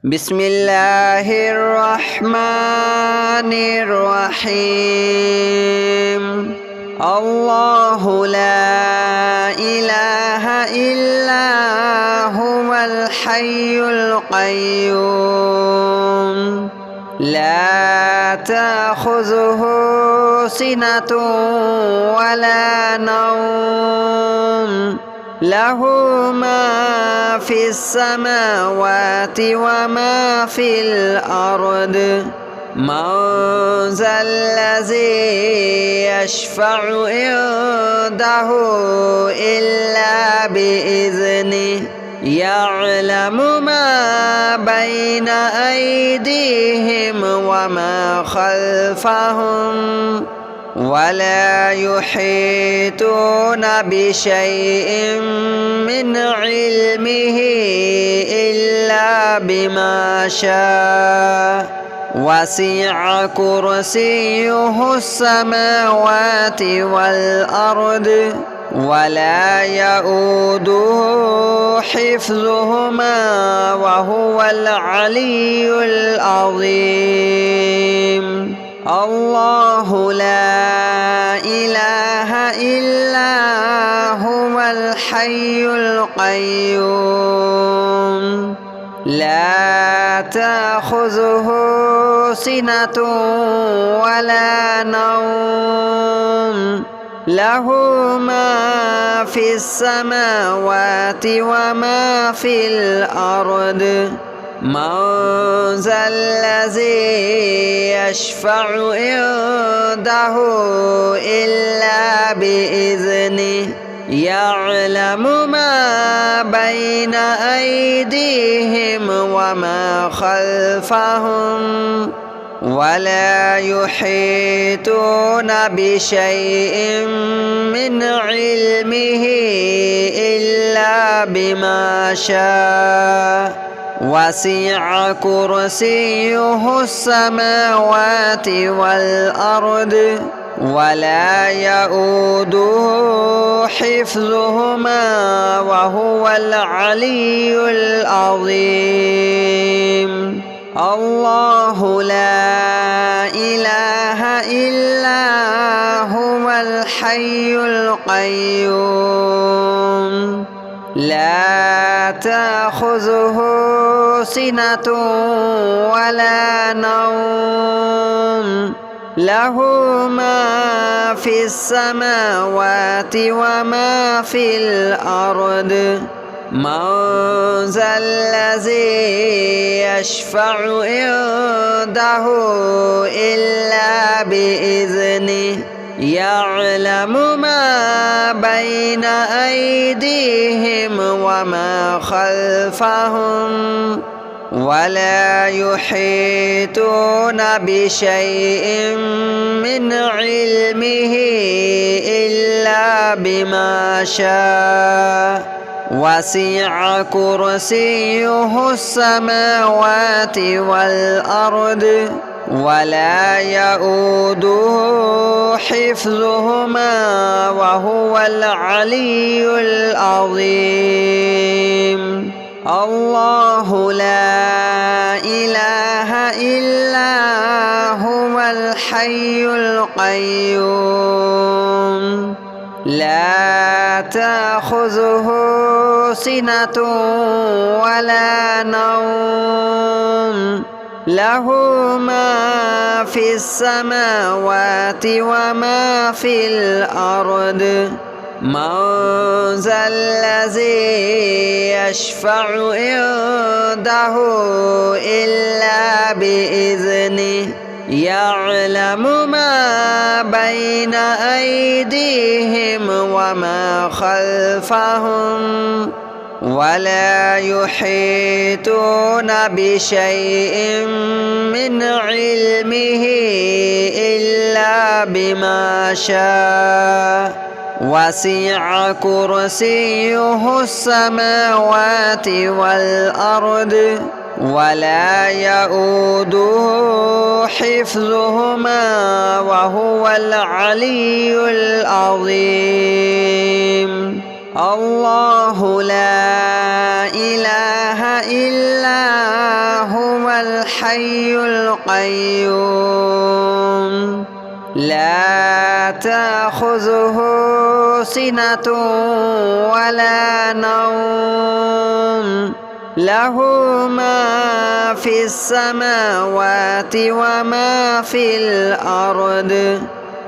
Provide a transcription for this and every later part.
بسم الله الرحمن الرحيم. الله لا إله إلا هو الحي القيوم لا تأخذه سنة ولا نوم له ما في السماوات وما في الأرض من ذا الذي يشفع عنده إلا بإذنه يعلم ما بين أيديهم وما خلفهم ولا يحيطون بشيء من علمه إلا بما شاء وسع كرسيه السماوات والأرض ولا يؤوده حفظهما وهو العلي العظيم. الله لا إله إلا هو الحي القيوم لا تأخذه سنة ولا نوم له ما في السماوات وما في الأرض من ذا الذي يشفع عنده إلا بإذنه يعلم ما بين أيديهم وما خلفهم ولا يحيطون بشيء من علمه إلا بما شاء وسع كرسيه السماوات والأرض ولا يؤوده حفظهما وهو العلي العظيم. الله لا إله إلا هو الحي القيوم لا تأخذه سنة ولا نوم له ما في السماوات وما في الأرض من ذا الذي يشفع عنده إلا بإذنه يعلم ما بين أيديهم وما خلفهم ولا يحيطون بشيء من علمه إلا بما شاء وسع كرسيه السماوات والأرض ولا يؤوده حفظهما وهو العلي العظيم. الله لا إله إلا هو الحي القيوم لا تأخذه سنة ولا نوم له ما في السماوات وما في الأرض من ذا الذي يشفع عنده إلا بإذنه يعلم ما بين أيديهم وما خلفهم ولا يحيطون بشيء من علمه إلا بما شاء وسع كرسيه السماوات والأرض ولا يؤوده حفظهما وهو العلي العظيم. الله لا إله إلا هو الحي القيوم لا تأخذه سنة ولا نوم له ما في السماوات وما في الأرض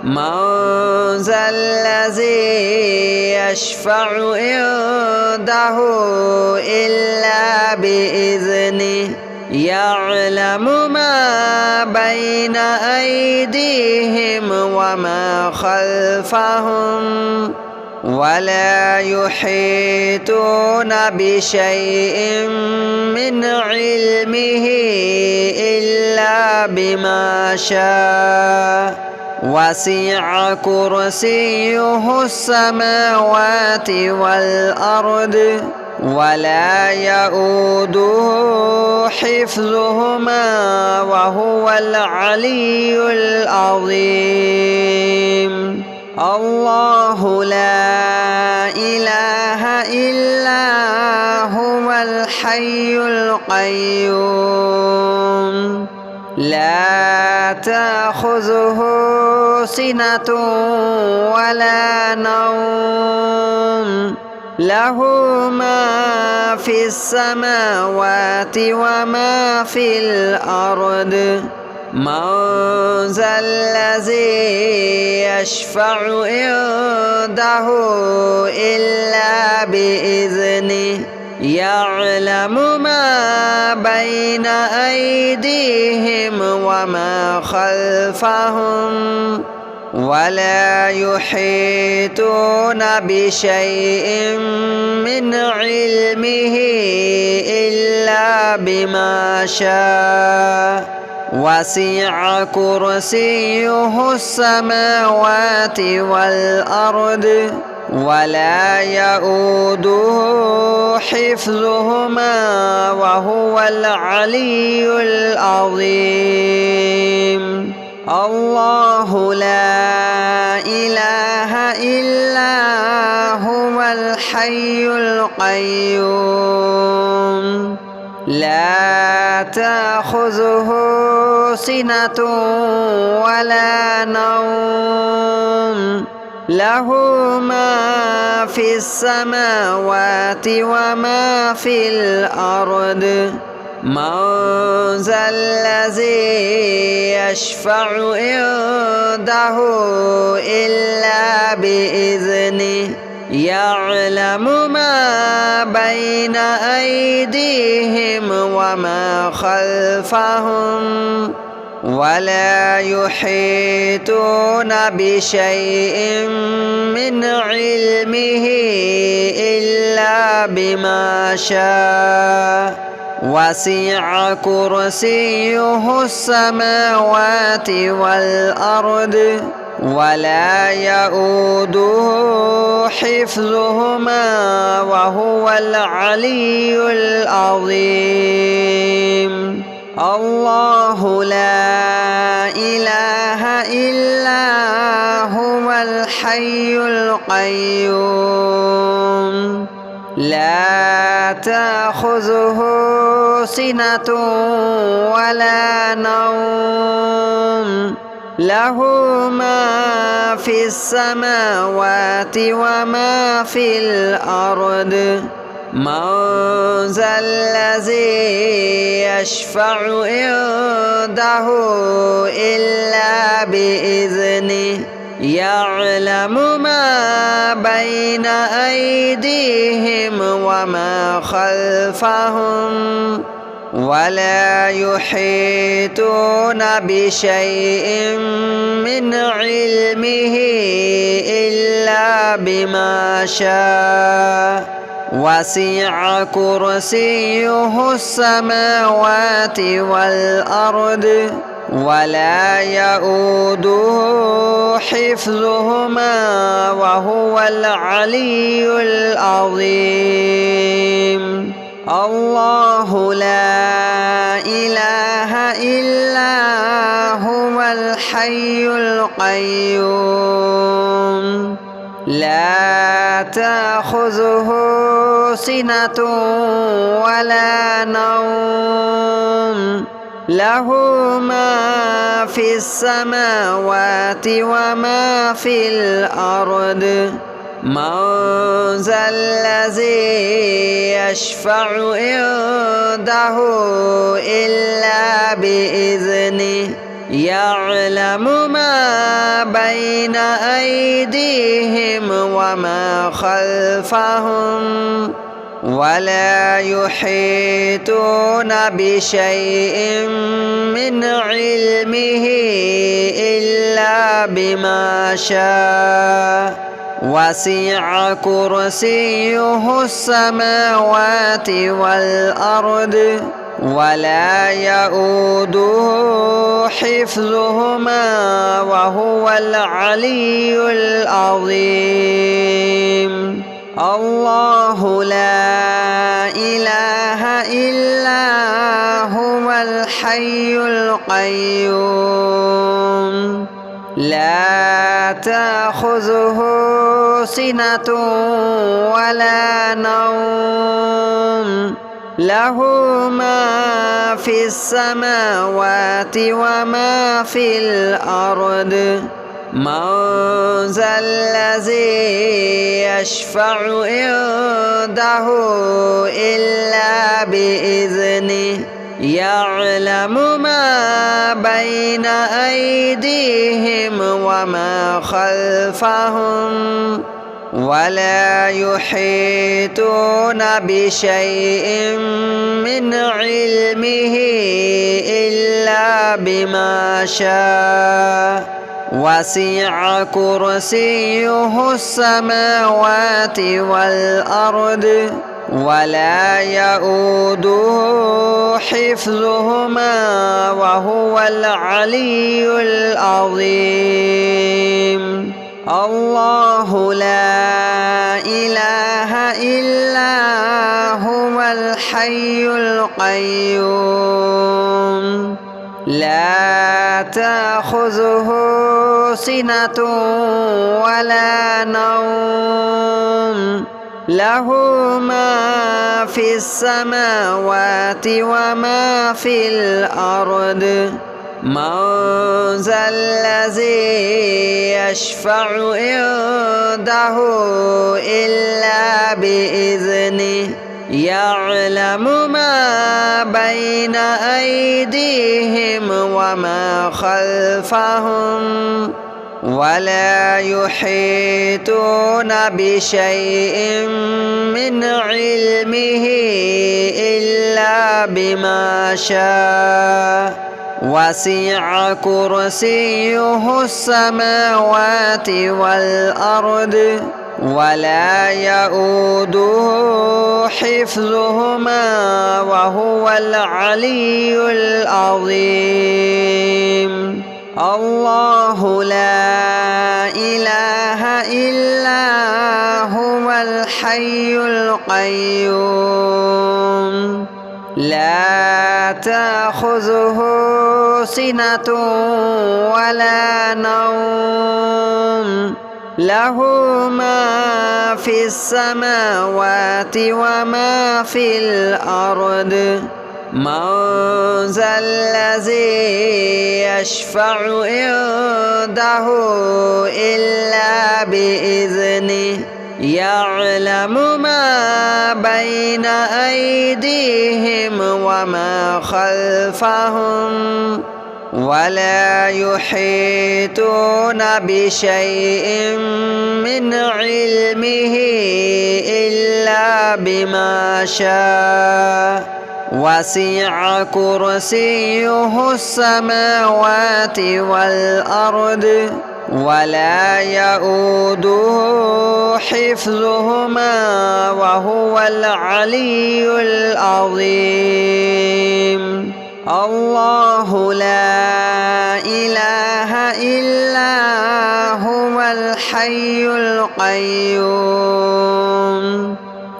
من ذا الذي يشفع عنده إلا بإذنه يعلم ما بين أيديهم وما خلفهم ولا يحيطون بشيء من علمه إلا بما شاء وسع كرسيه السماوات والأرض ولا يؤوده حفظهما وهو العلي العظيم الله لا إله إلا هو الحي القيوم لا تأخذه سنة ولا نوم له ما في السماوات وما في الأرض من ذا الذي يشفع عنده إلا بإذنه يعلم ما بين أيديهم وما خلفهم ولا يحيطون بشيء من علمه إلا بما شاء وسع كرسيه السماوات والأرض ولا يؤوده حفظهما وهو العلي العظيم الله لا إله إلا هو الحي القيوم لا تأخذه سنة ولا نوم له ما في السماوات وما في الأرض من ذا الذي يشفع عنده إلا بإذنه يعلم ما بين أيديهم وما خلفهم ولا يحيطون بشيء من علمه إلا بما شاء وسع كرسيه السماوات والأرض ولا يؤوده حفظهما وهو العلي العظيم الله لا إله إلا هو الحي القيوم لا تأخذه سنة ولا نوم له ما في السماوات وما في الأرض من ذا الذي يشفع عنده إلا بإذنه يعلم ما بين أيديهم وما خلفهم ولا يحيطون بشيء من علمه إلا بما شاء وسع كرسيه السماوات والأرض ولا يؤوده حفظهما وهو العلي العظيم الله لا إله إلا هو الحي القيوم لا تأخذه سنة ولا نوم له ما في السماوات وما في الأرض من ذا الذي يشفع عنده إلا بإذنه يعلم ما بين أيديهم وما خلفهم ولا يحيطون بشيء من علمه إلا بما شاء وسع كرسيه السماوات والأرض ولا يؤوده حفظهما وهو العلي العظيم الله لا إله إلا هو الحي القيوم لا تأخذه سنة ولا نوم له ما في السماوات وما في الأرض من ذا الذي يشفع عنده إلا بإذنه يعلم ما بين أيديهم وما خلفهم ولا يحيطون بشيء من علمه إلا بما شاء وسع كرسيه السماوات والأرض ولا يؤوده حفظهما وهو العلي العظيم الله لا إله إلا هو الحي القيوم لا تأخذه سنة ولا نوم له ما في السماوات وما في الأرض من ذا الذي يشفع عنده إلا بإذنه يعلم ما بين أيديهم وما خلفهم ولا يحيطون بشيء من علمه إلا بما شاء وسع كرسيه السماوات والأرض ولا يؤوده حفظهما وهو العلي العظيم الله لا إله إلا هو الحي القيوم لا تأخذه سنة ولا نوم له ما في السماوات وما في الأرض من ذا الذي يشفع عنده إلا بإذنه يعلم ما بين أيديهم وما خلفهم ولا يحيطون بشيء من علمه إلا بما شاء وسع كرسيه السماوات والأرض ولا يؤوده حفظهما وهو العلي العظيم الله لا إله إلا هو الحي القيوم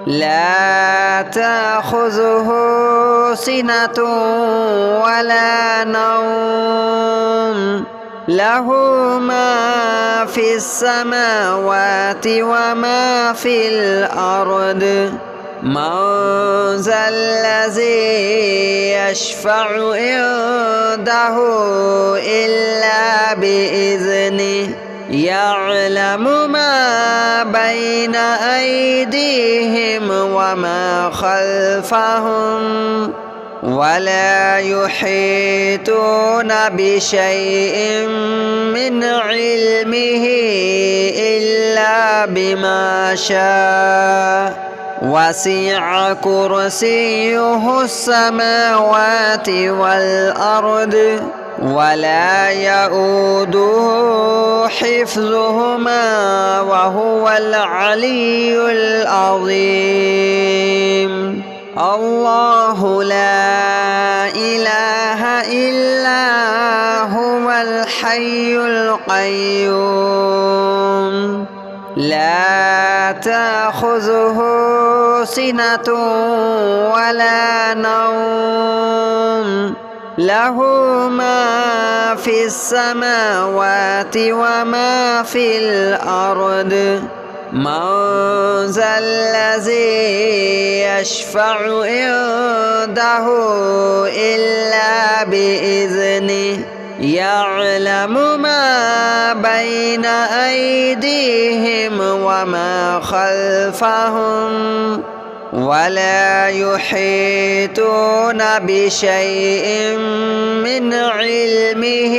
لا تأخذه سنة ولا نوم له ما في السماوات وما في الأرض من ذا الذي يشفع عنده إلا بإذنه يعلم ما بين أيديهم وما خلفهم ولا يحيطون بشيء من علمه إلا بما شاء وسع كرسيه السماوات والأرض ولا يؤوده حفظهما وهو العلي العظيم. الله لا إله إلا هو الحي القيوم لا تأخذه سنة ولا نوم له ما في السماوات وما في الأرض. من ذا الذي يشفع عنده إلا بإذنه يعلم ما بين أيديهم وما خلفهم ولا يحيطون بشيء من علمه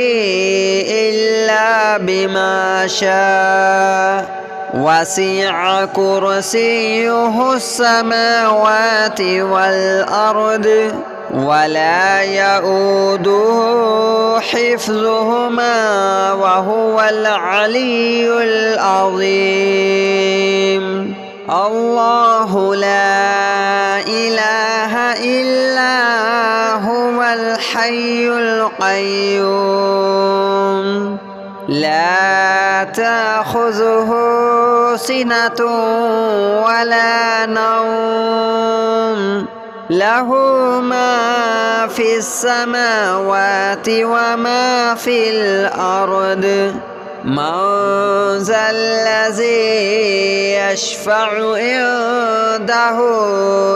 إلا بما شاء وسع كرسيه السماوات والأرض ولا يؤوده حفظهما وهو العلي العظيم. الله لا إله إلا هو الحي القيوم لا تأخذه سنة ولا نوم له ما في السماوات وما في الأرض. من ذا الذي يشفع عنده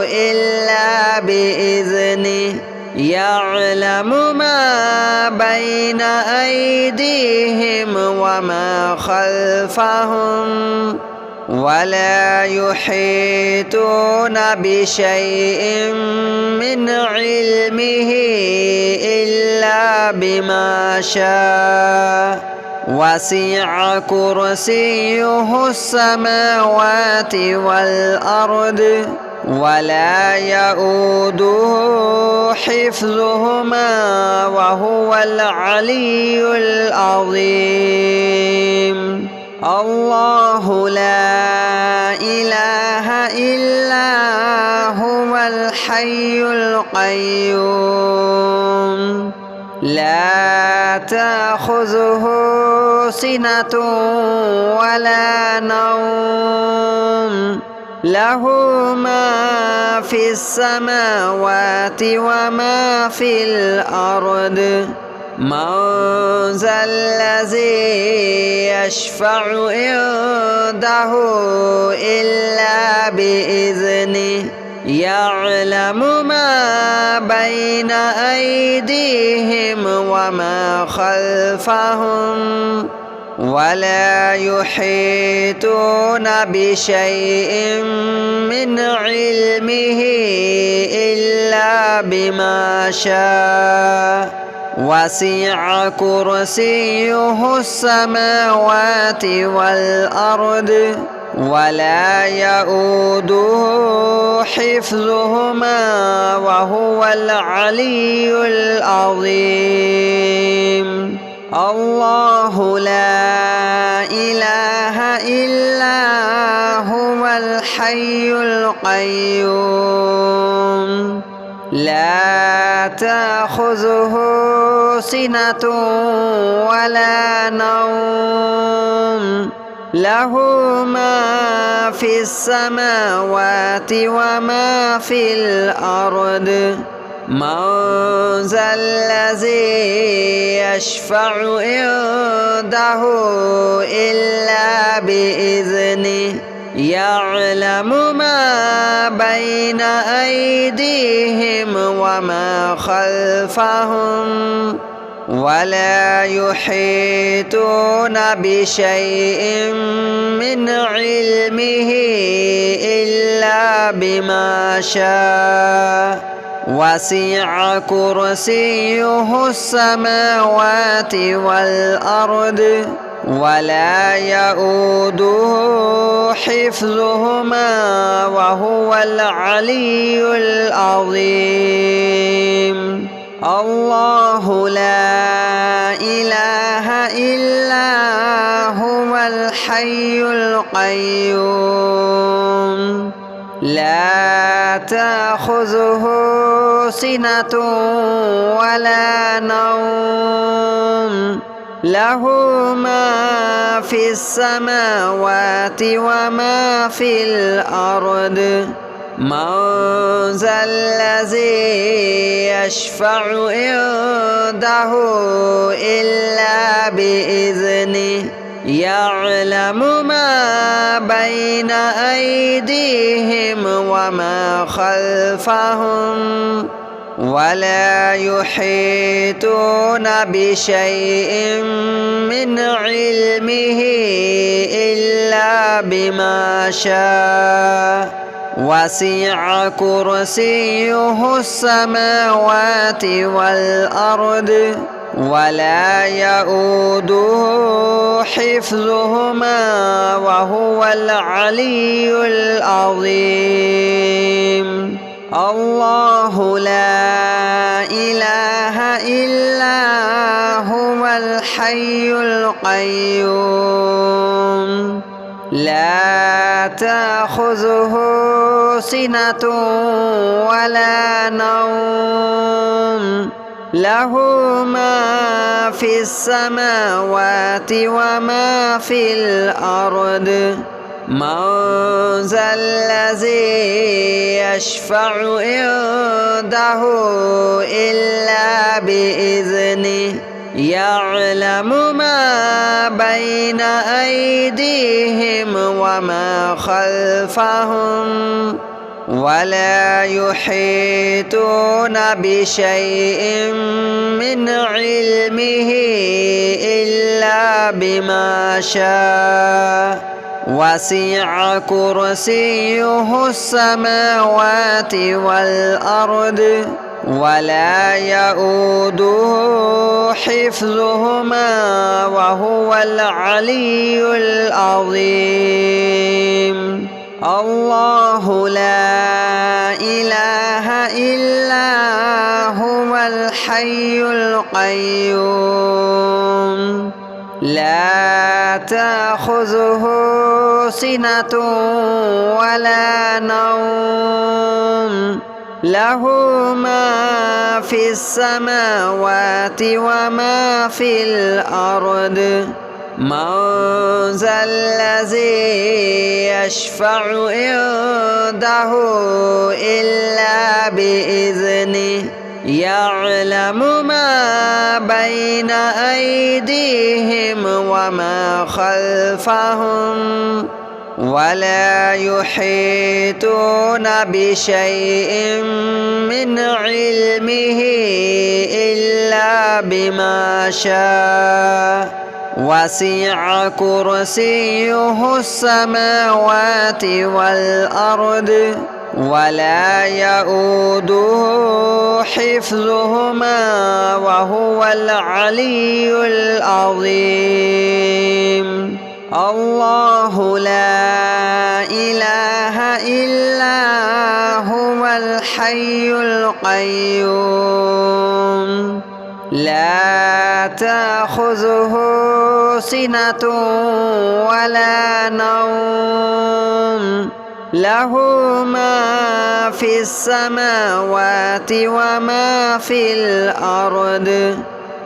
إلا بإذنه يعلم ما بين أيديهم وما خلفهم ولا يحيطون بشيء من علمه إلا بما شاء وسع كرسيه السماوات والأرض ولا يؤوده حفظهما وهو العلي العظيم. الله لا إله إلا هو الحي القيوم لا تأخذه سنة ولا نوم له ما في السماوات وما في الأرض. من ذا الذي يشفع عنده إلا بإذنه يعلم ما بين أيديهم وما خلفهم ولا يحيطون بشيء من علمه إلا بما شاء وسع كرسيه السماوات والأرض ولا يؤوده حفظهما وهو العلي العظيم. الله لا إله إلا هو الحي القيوم لا تأخذه سنة ولا نوم له ما في السماوات وما في الأرض. من ذا الذي يشفع عنده إلا بإذنه يعلم ما بين أيديهم وما خلفهم ولا يحيطون بشيء من علمه إلا بما شاء وسع كرسيه السماوات والأرض ولا يؤوده حفظهما وهو العلي العظيم. الله لا إله إلا هو الحي القيوم لا تأخذه سنة ولا نوم له ما في السماوات وما في الأرض من ذا الذي يشفع عنده إلا بإذنه يعلم ما بين أيديهم وما خلفهم ولا يحيطون بشيء من علمه إلا بما شاء وسع كرسيه السماوات والأرض ولا يؤوده حفظهما وهو العلي العظيم. الله لا إله إلا هو الحي القيوم لا تأخذه سنة ولا نوم له ما في السماوات وما في الأرض من ذا الذي يشفع عنده إلا بإذنه يعلم ما بين أيديهم وما خلفهم ولا يحيطون بشيء من علمه إلا بما شاء وسع كرسيه السماوات والأرض ولا يؤوده حفظهما وهو العلي العظيم. الله لا إله إلا هو الحي القيوم لا تأخذه سنة ولا نوم له ما في السماوات وما في الأرض من ذا الذي يشفع عنده إلا بإذنه يعلم ما بين أيديهم وما خلفهم ولا يحيطون بشيء من علمه إلا بما شاء وسع كرسيه السماوات والأرض ولا يؤوده حفظهما وهو العلي العظيم. الله لا إله إلا هو الحي القيوم لا تأخذه سنة ولا نوم له ما في السماوات وما في الأرض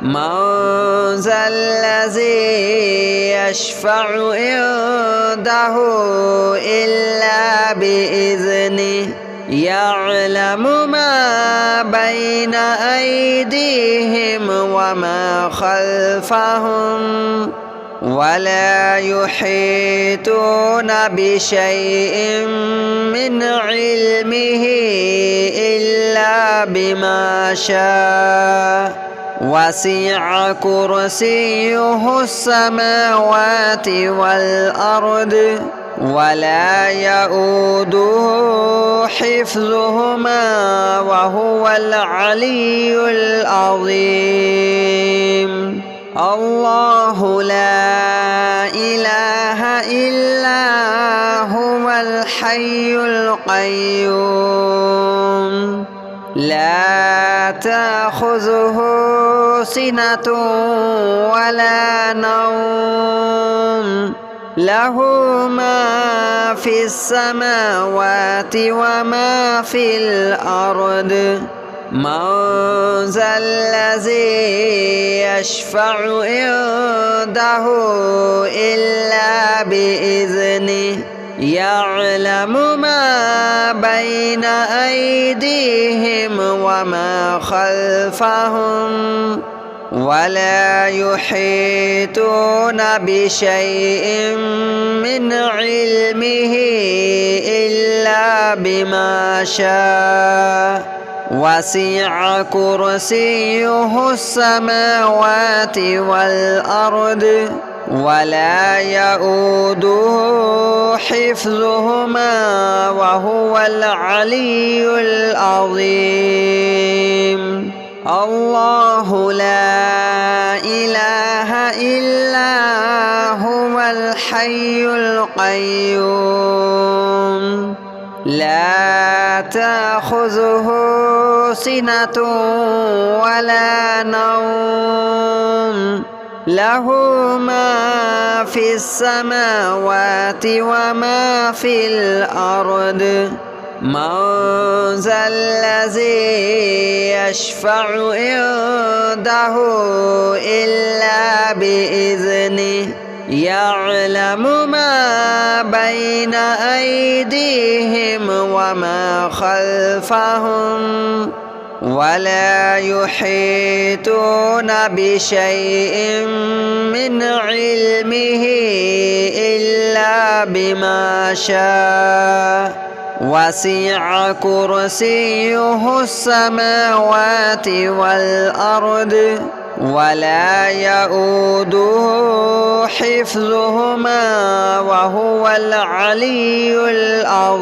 من ذا الذي يشفع عنده إلا بإذنه يعلم ما بين أيديهم وما خلفهم ولا يحيطون بشيء من علمه إلا بما شاء وسع كرسيه السماوات والأرض ولا يؤوده حفظهما وهو العلي العظيم. الله لا إله إلا هو الحي القيوم لا تأخذه سنة ولا نوم له ما في السماوات وما في الأرض من ذا الذي يشفع عنده إلا بإذنه يعلم ما بين أيديهم وما خلفهم ولا يحيطون بشيء من علمه إلا بما شاء وسع كرسيه السماوات والأرض ولا يؤوده حفظهما وهو العلي العظيم. الله لا إله إلا هو الحي القيوم لا تأخذه سنة ولا نوم له ما في السماوات وما في الأرض من ذا الذي يشفع عنده إلا بإذنه يعلم ما بين أيديهم وما خلفهم ولا يحيطون بشيء من علمه إلا بما شاء وسع كرسيه السماوات والأرض ولا يؤوده حفظهما وهو العلي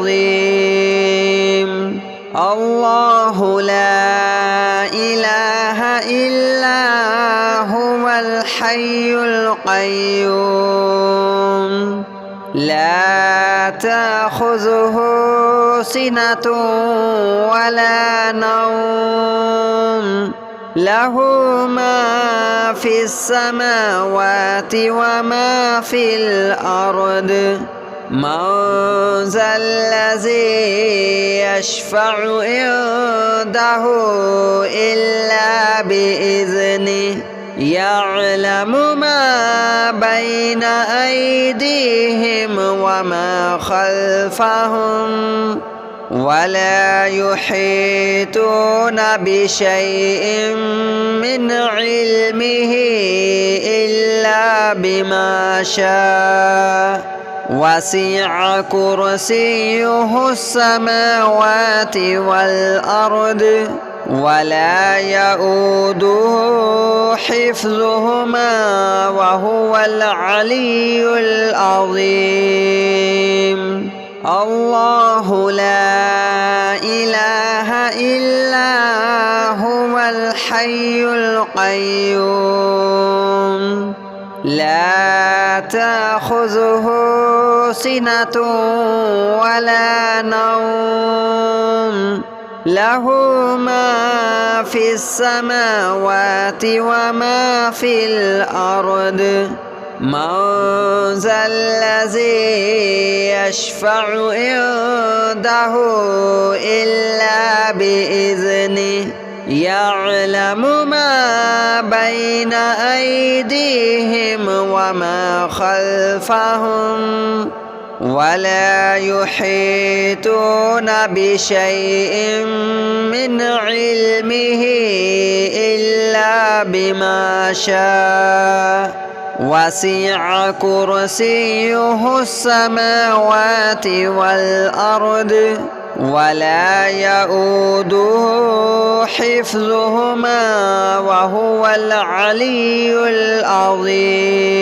العظيم. الله لا إله إلا هو الحي القيوم لا تأخذه سنة ولا نوم له ما في السماوات وما في الأرض من ذا الذي يشفع عنده إلا بإذنه يعلم ما بين أيديهم وما خلفهم ولا يحيطون بشيء من علمه إلا بما شاء وسع كرسيه السماوات والأرض ولا يؤوده حفظهما وهو العلي العظيم. الله لا إله إلا هو الحي القيوم لا تأخذه سنة ولا نوم له ما في السماوات وما في الأرض من ذا الذي يشفع عنده إلا بإذنه يعلم ما بين أيديهم وما خلفهم ولا يحيطون بشيء من علمه إلا بما شاء وسع كرسيه السماوات والأرض ولا يؤوده حفظهما وهو العلي العظيم.